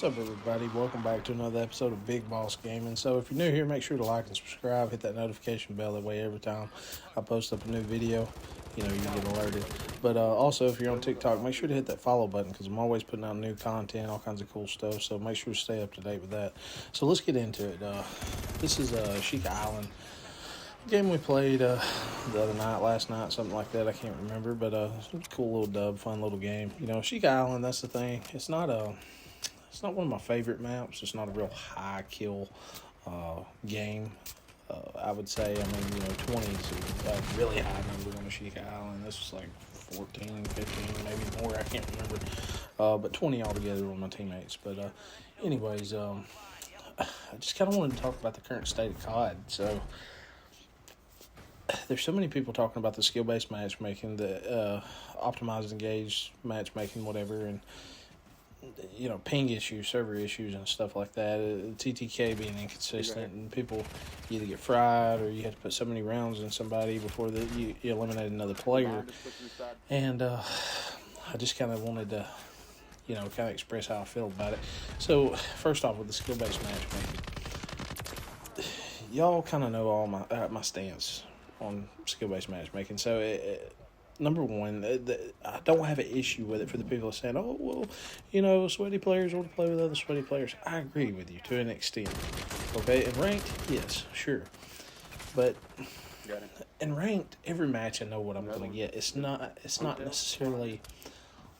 What's up, everybody? Welcome back to another episode of Big Boss Gaming. So if you're new here, make sure to like and subscribe, hit that notification bell. That way every time I post up a new video, you get alerted. But also, if you're on TikTok, make sure to hit that follow button because I'm always putting out new content, all kinds of cool stuff. So make sure to stay up to date with that. So let's get into it. This is Sheikah Island. Game we played the other night, last night, something like that. I can't remember, but it's a cool little dub, fun little game. Sheikah Island, that's the thing. It's not one of my favorite maps. It's not a real high kill game. I would say, 20 is a really high number on the Sheikah Island. This was like 14, 15, maybe more. I can't remember. But 20 altogether with my teammates. But anyways, I just kind of wanted to talk about the current state of COD. So there's so many people talking about the skill-based matchmaking, the optimized, engaged matchmaking, whatever, and ping issues, server issues, and stuff like that. TTK being inconsistent, and people either get fried or you have to put so many rounds in somebody before you eliminate another player. And I just kind of wanted to, kind of express how I feel about it. So first off, with the skill-based matchmaking, y'all kind of know all my stance on skill-based matchmaking. So number one, I don't have an issue with it for the people saying, oh, well, sweaty players want to play with other sweaty players. I agree with you to an extent. Okay, in ranked, yes, sure. But in ranked, every match I know what I'm going to get. It's not necessarily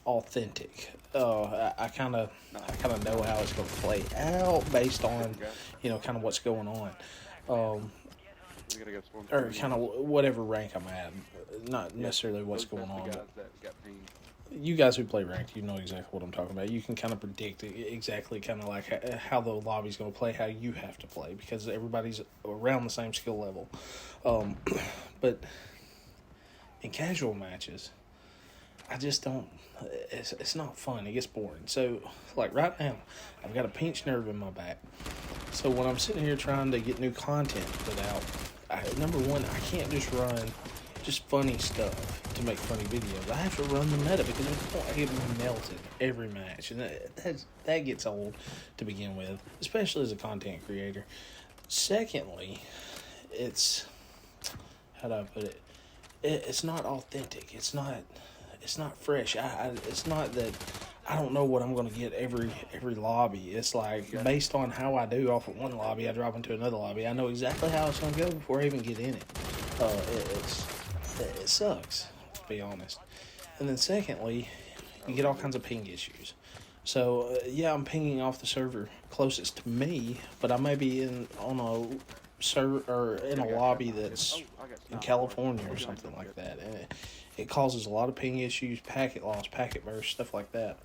authentic. I kind of know how it's going to play out based on, kind of what's going on. Or kind of whatever rank I'm at, not necessarily what's going on. You guys who play ranked, you know exactly what I'm talking about. You can kind of predict exactly kind of like how the lobby's going to play, how you have to play, because everybody's around the same skill level. But in casual matches, I just don't. It's not fun. It gets boring. So, like right now, I've got a pinched nerve in my back. So when I'm sitting here trying to get new content put out, number one, I can't just run just funny stuff to make funny videos. I have to run the meta because I get melted every match, and that gets old to begin with, especially as a content creator. Secondly, how do I put it? It's not authentic. It's not fresh. It's not that I don't know what I'm going to get every lobby. It's like based on how I do off of one lobby, I drop into another lobby. I know exactly how it's going to go before I even get in it. It sucks, to be honest. And then secondly, you get all kinds of ping issues. So I'm pinging off the server closest to me, but I may be on a server or in a lobby that's in California or something like that, and it causes a lot of ping issues, packet loss, packet burst, stuff like that.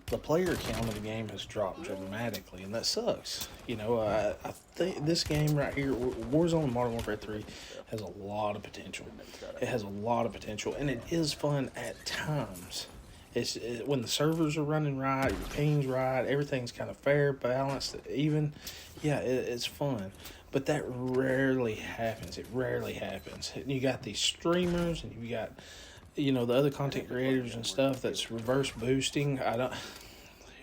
The player count of the game has dropped dramatically, and that sucks. I think this game right here, Warzone Modern Warfare 3, has a lot of potential. It has a lot of potential, and it is fun at times. When the servers are running right, your ping's right, everything's kind of fair, balanced, even. It's fun. But that rarely happens. It rarely happens. And you got these streamers, and you got, the other content creators and stuff that's reverse boosting.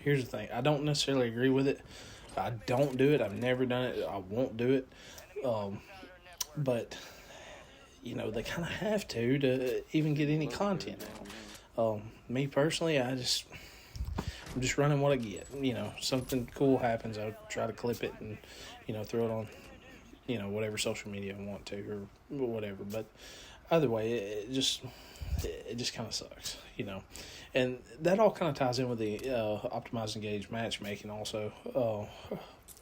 Here's the thing. I don't necessarily agree with it. I don't do it. I've never done it. I won't do it. But, they kind of have to even get any content out. Me personally, I'm just running what I get. Something cool happens, I'll try to clip it and, throw it on, whatever social media I want to or whatever. But either way, it just kind of sucks, And that all kind of ties in with the optimized engaged matchmaking also.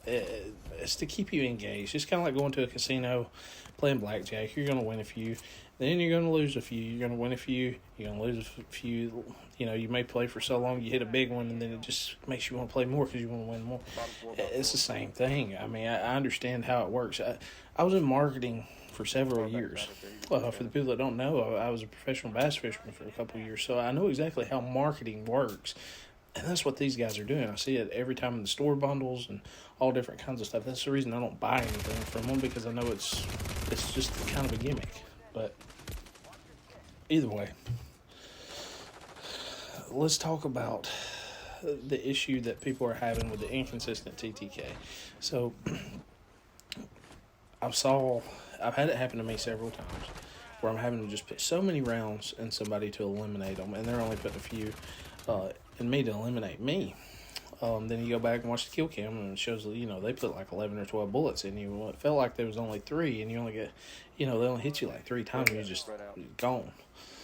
It's to keep you engaged. It's kind of like going to a casino, playing blackjack. You're going to win a few, then you're going to lose a few. You're going to win a few, you're going to lose a few. You may play for so long, you hit a big one, and then it just makes you want to play more because you want to win more. It's the same thing. I understand how it works. I was in marketing for several years. For the people that don't know, I was a professional bass fisherman for a couple of years, so I know exactly how marketing works. And that's what these guys are doing. I see it every time in the store bundles and all different kinds of stuff. That's the reason I don't buy anything from them, because I know it's just kind of a gimmick. But either way, let's talk about the issue that people are having with the inconsistent TTK. So I've had it happen to me several times where I'm having to just put so many rounds in somebody to eliminate them, and they're only putting a few in me to eliminate me. Then you go back and watch the kill cam, and it shows, they put like 11 or 12 bullets in you. Well, it felt like there was only 3, and you only get, they only hit you like 3 times, and you're just gone.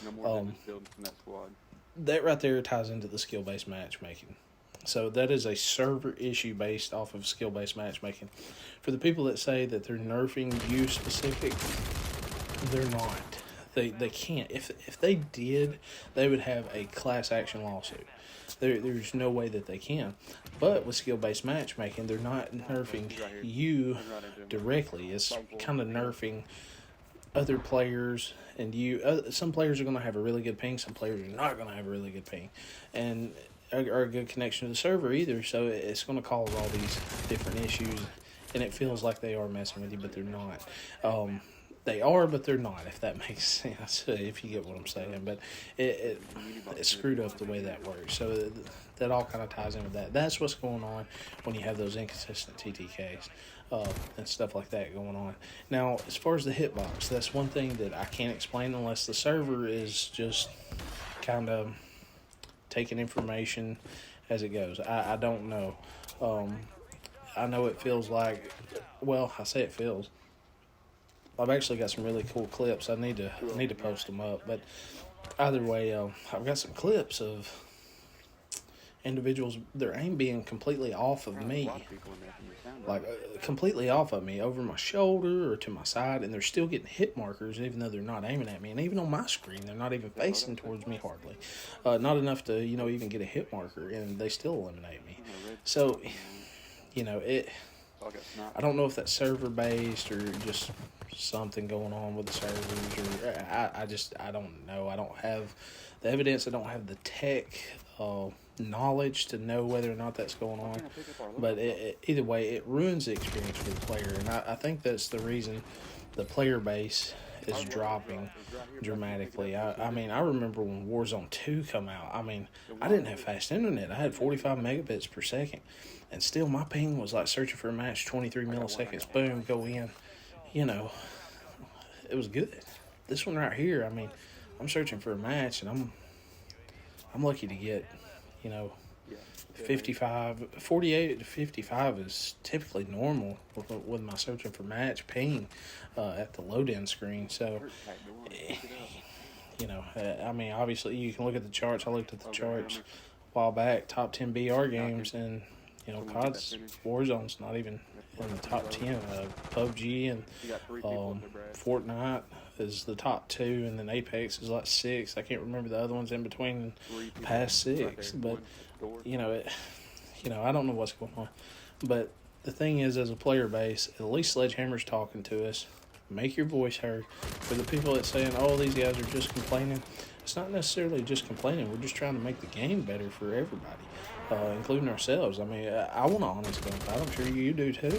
No more damage building from that squad. That right there ties into the skill-based matchmaking. So that is a server issue based off of skill-based matchmaking. For the people that say that they're nerfing you specific, they're not. They can't. If they did, they would have a class action lawsuit. There's no way that they can. But with skill-based matchmaking, they're not nerfing you directly. It's kind of nerfing other players and you. Some players are going to have a really good ping. Some players are not going to have a really good ping. And are a good connection to the server either. So it's going to cause all these different issues. And it feels like they are messing with you, but they're not. They are, but they're not, if that makes sense, if you get what I'm saying. But it's screwed up the way that works. So that all kind of ties in with that. That's what's going on when you have those inconsistent TTKs and stuff like that going on. Now, as far as the hitbox, that's one thing that I can't explain unless the server is just kind of taking information as it goes. I don't know. I know it feels like, well, I say it feels. I've actually got some really cool clips. I need to post them up. But either way, I've got some clips of individuals, their aim being completely off of me. Like, completely off of me, over my shoulder or to my side, and they're still getting hit markers even though they're not aiming at me. And even on my screen, they're not even facing towards me hardly. Not enough to, even get a hit marker, and they still eliminate me. So, I don't know if that's server-based or just something going on with the servers, or I don't know. I don't have the evidence. I don't have the tech knowledge to know whether or not that's going on. But either way, it ruins the experience for the player, and I think that's the reason the player base is dropping dramatically. I mean, I remember when Warzone 2 come out. I mean, I didn't have fast internet. I had 45 megabits per second, and still my ping was like searching for a match, 23 milliseconds, boom, go in. It was good. This one right here, I mean, I'm searching for a match, and I'm lucky to get, 48 to 55 is typically normal with my searching for match ping at the load-in screen. So, I mean, obviously you can look at the charts. I looked at the charts a while back, top 10 BR games, and, COD's Warzone's not even in the top 10. PUBG and Fortnite is the top 2, and then Apex is like 6. I can't remember the other ones in between past 6, but I don't know what's going on. But the thing is, as a player base, at least Sledgehammer's talking to us. Make your voice heard. For the people that saying, "Oh, these guys are just complaining," it's not necessarily just complaining. We're just trying to make the game better for everybody, including ourselves. I mean, I want an honest gunfight. I'm sure you do too.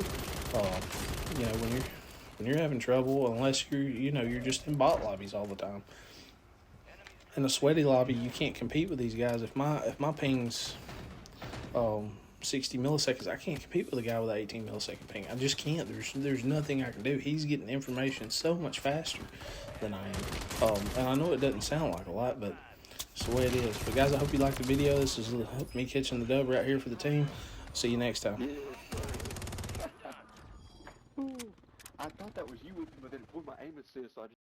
When you're having trouble, unless you're just in bot lobbies all the time. In a sweaty lobby, you can't compete with these guys. If my ping's 60 milliseconds, I can't compete with a guy with an 18 millisecond ping. I just can't. There's nothing I can do. He's getting information so much faster than I am. And I know it doesn't sound like a lot, but it's the way it is. But guys, I hope you liked the video. This is me catching the dub right here for the team. See you next time. I thought that was you, but then it pulled my aim assist, so I just